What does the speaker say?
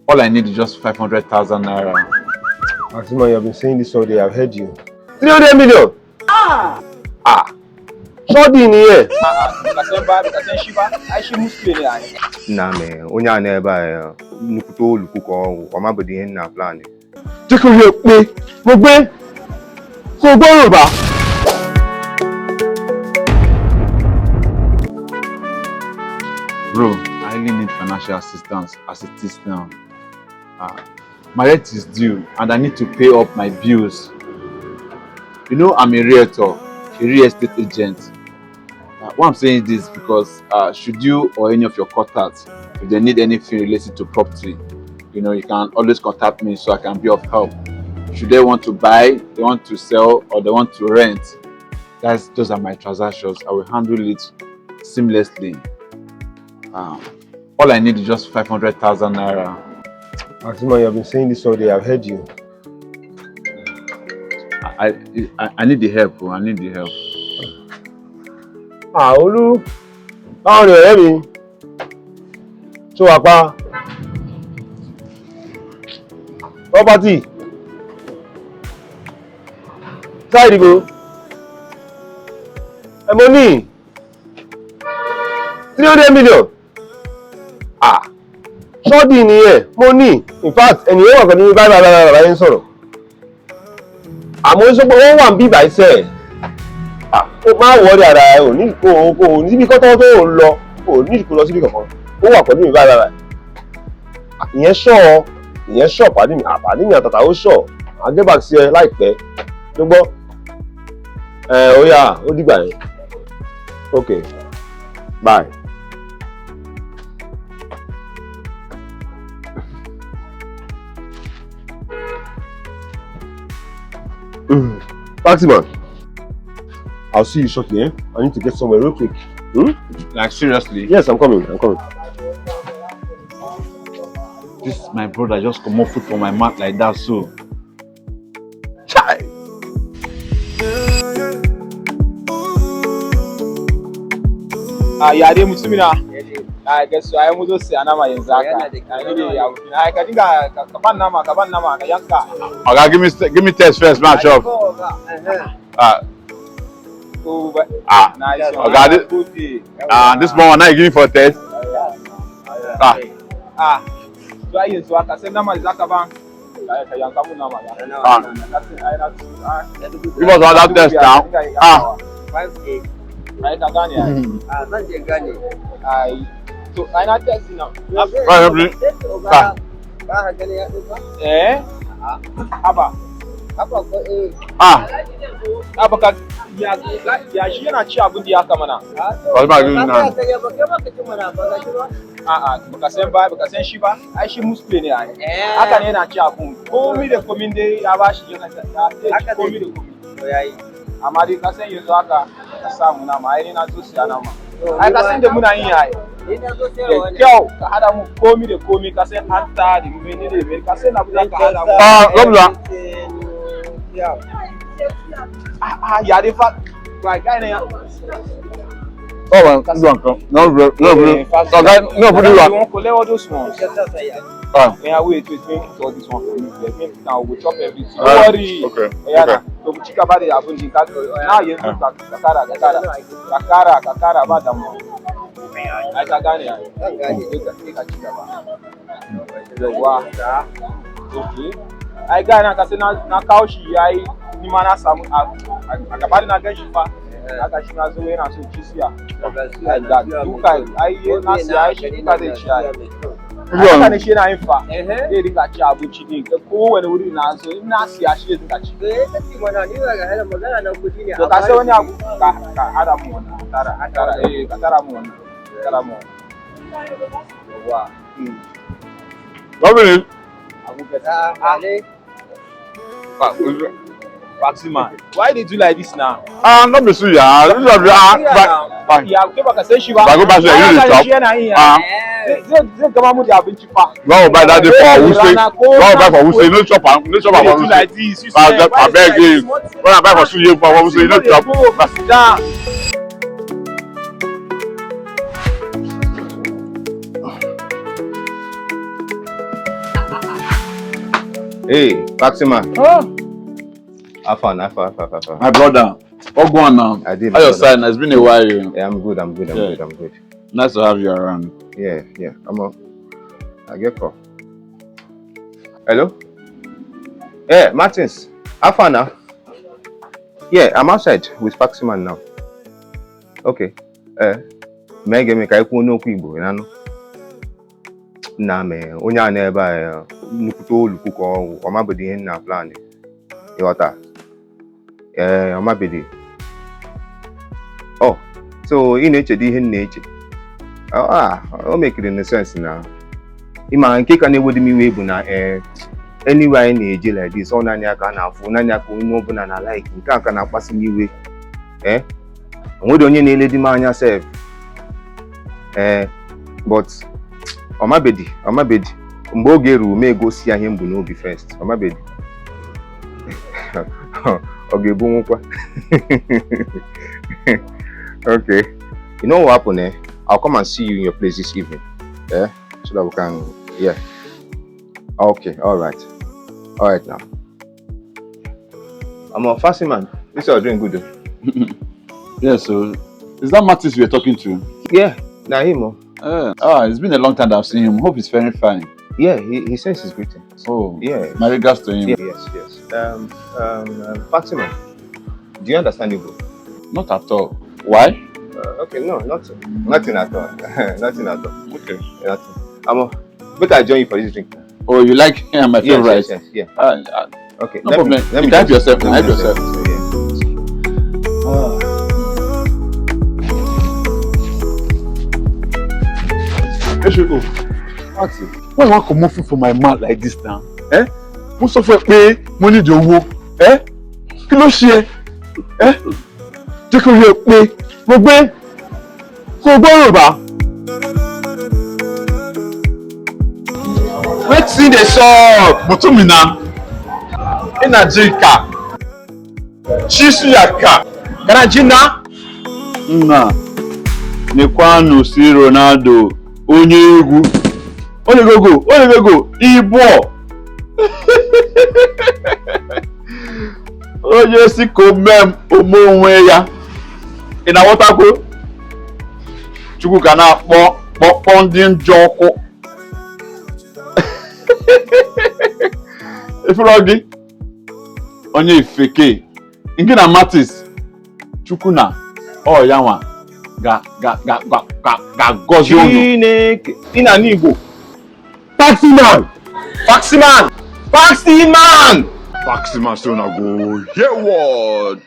All I need is just 500,000 naira. Faxyman, you have been saying this all day. I've heard you. 300 million. Ah. Shorty in here. Nah, man. Onya never. Nukuto lukuko. Wamabodi hen na plan. Take a look, me. Mogbe. So go over. Bro, I really need financial assistance as it is now. My rent is due and I need to pay up my bills. You know, I'm a realtor, a real estate agent. Why I'm saying this because should you or any of your contacts, if they need anything related to property, you know, you can always contact me so I can be of help. Should they want to buy, they want to sell, or they want to rent, those are my transactions. I will handle it seamlessly. All I need is just 500,000 naira. Faxyman, you have been saying this all day. I've heard you. I need the help. I need the help. Olu. Báwo ni ọ̀rẹ́ mi? Ṣó wà pa? Property. Side go. Mo ní 300 million. Shorty ni ẹ. Mo ní. In fact, ẹnìyẹn wà pẹ̀lú báyìí ń sọ̀rọ̀. Àmọ́ sọ pé wọ́n wà ń bí báyìí sẹ́ẹ̀. Ó máa wọlé ara ẹ ò ní kò níbi kọ́tọ́ tó ń lọ ò ní kò lọ síbi kankan. Ó wà pẹ̀lú mi báyìí. Ìyẹn ṣọ́ pàdé mi àtàtà ó ṣọ́. I'll get back sí ẹ láìpẹ́. Ló gbọ́. Ó yá, ó dìgbà yẹn. Okay. Bye. Faxyman, I'll see you shortly. I need to get somewhere real quick. Like seriously? Yes, I'm coming. This my brother just come off food from my mouth like that, so. Chai. Yare mutumina. I guess so. I am also say anama yenzaka. I can kaban nama ka yanka. Okay, give me test first, man. Shop. Nice. Okay, this one now you give me for test. So I use waka say nama zaka ban. Ka yanka mu nama ya. Give us all that test now. 5K. Right, Gani. Gani. So I not test now. Aba ka ya shi yana ci abin da ya kama na. Baka san shi ba, ai shi muskule ne ai. Haka ne yana ci abun. Komi da komin dai ya ba shi yana ta komi da komi. Amma dai ka san yanzu haka ka samu nama, ai ne na zo siya nama. Ai ka san da muna yin ai. Da kyau ka hada mu komi da komi ka san hatta da mene da mene ka san abu da ka hada mu. Ya dai fa ba ga ne ya. Oh man, this one come. No. Okay, no, put it You on. want collect all those ones? Yeah, wait, all this one for me. Now we'll chop everything. Don't worry. Okay. Yeah, so we check about the abun di ka. Now you look kakara ba da mu. Ai ka gane ai. Ka ci gaba. Yawa. Okay. Ai gane ka sai na kawo shi yayi ni ma na samu a gaba na gan shi fa. Haka shi na zo yana so ci siya. Da duka ai na siya shi duka zai ci ai. Haka ne shi yana yin fa. Zai dinga ci abinci ne ga kowane wuri na so in na siya shi zai dinga ci. Kace mana ni ga hada magana nan kudi ne. To ka sai wani abu ka hada mu wannan. Ka tara mu wannan. Tara mu. Wa. Robin. Abu ka ale. Faxyman, why did you like this now? Not be so yeah. This is but yeah, ke baka san shi ba. Ba go back to you shop. Zai gama mu da abinci fa. Go buy that day for Wuse. Go buy for Wuse. No chop am. No chop am for Wuse. Like this. I beg you. When I buy for Suye for Wuse, you no chop. Hey, Faxyman. Oh, Afan. my brother. Oh, go on now. I did. How your side? It's been a while. Yeah, I'm good. I'm good. Nice to have you around. Yeah. I get call. Hello? Yeah, Martins. Afan now. Yeah, I'm outside with Faxyman now. Okay. May I make no quibo, you know? Nah, man. Only I never look or my body in our plan. Yota. Yeah, my body. Oh, so in nature, in nature. I'll make it in a sense now. Ima nke ka na-ewodo m iwe bụ na anywhere I na-eje like this ọ naanị aka na-afụ naanị aka onye ọbụla na like nke aka na-akpasị m iwe onwere onye na-eledi m anya sef but ọmabedi mgbe oge ruru m egosi ya ihe m bụ n'obi first ọmabedi ọ ga-ebu nwụkwa okay, you know what happened I'll come and see you in your place this evening so that we can okay, all right now. I'm a Faxyman. This is doing good though. Yeah, so is that Mattis you're talking to? Yeah, him. It's been a long time that I've seen him. Hope he's very fine. Yeah, he sends his greetings. Oh, yeah. My regards to him. Yes. Faxyman, do you understand Igbo? Not at all. Why? Okay, no, nothing at all. Nothing at all. Okay. Nothing. Better I join you for this drink. Oh, you like him, my favorite? Yes. Yeah. Okay. No problem. Let me help yourself. Help yourself. Why you want to move from my mouth like this now? Mo sọ fún ẹ pé mo need owó. Kí ló ṣe ẹ́? Jẹ́ kí o rí ẹ pé mo gbé kó gbọ́ Yorùbá. Wetin dey sup? Mutumina. Ina jika. Chisuyaka. Kana jina? Nna. Nekwanu si Ronaldo. Onye egwu. Onye Igbo. Onye si komem omo onwe ya. Ị na-aghọtakwa? Chukwu ka na-akpọ ndị njọ ọkụ. Ifuru gị onye ifeke nke na Mattis Chukwu na ọ ya nwa ga-agọzi unu. Chineke ị na n'Igbo. Faxyman so na go hear word.